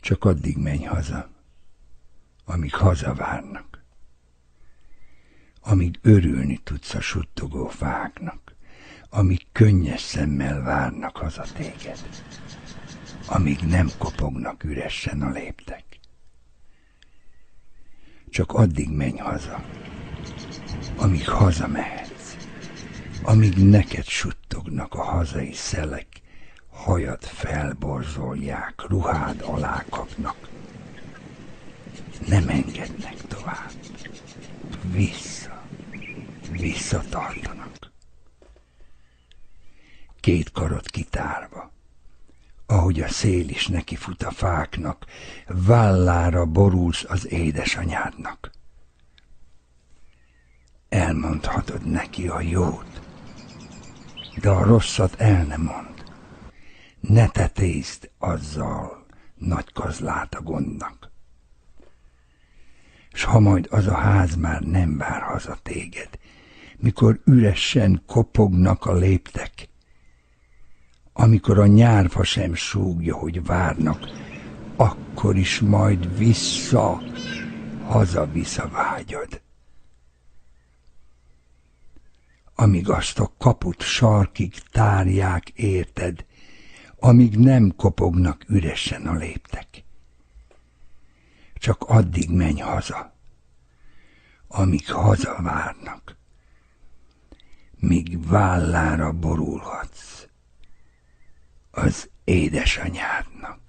Csak addig menj haza, amíg hazavárnak, amíg örülni tudsz a suttogó fáknak, amíg könnyes szemmel várnak haza téged, amíg nem kopognak üresen a léptek. Csak addig menj haza, amíg hazamehetsz, amíg neked suttognak a hazai szelek, hajad felborzolják, ruhád alá kapnak. Nem engednek tovább. Visszatartanak. Két karod kitárva, ahogy a szél is neki fut a fáknak, vállára borulsz az édesanyádnak. Elmondhatod neki a jót, de a rosszat el nem mond. Ne tetézd azzal nagy kazlát a gondnak. S ha majd az a ház már nem vár haza téged, mikor üresen kopognak a léptek, amikor a nyárfa sem súgja, hogy várnak, akkor is majd haza-vissza vágyad. Amíg azt a kaput sarkig tárják érted, amíg nem kopognak üresen a léptek. Csak addig menj haza, amíg hazavárnak, míg vállára borulhatsz az édesanyádnak.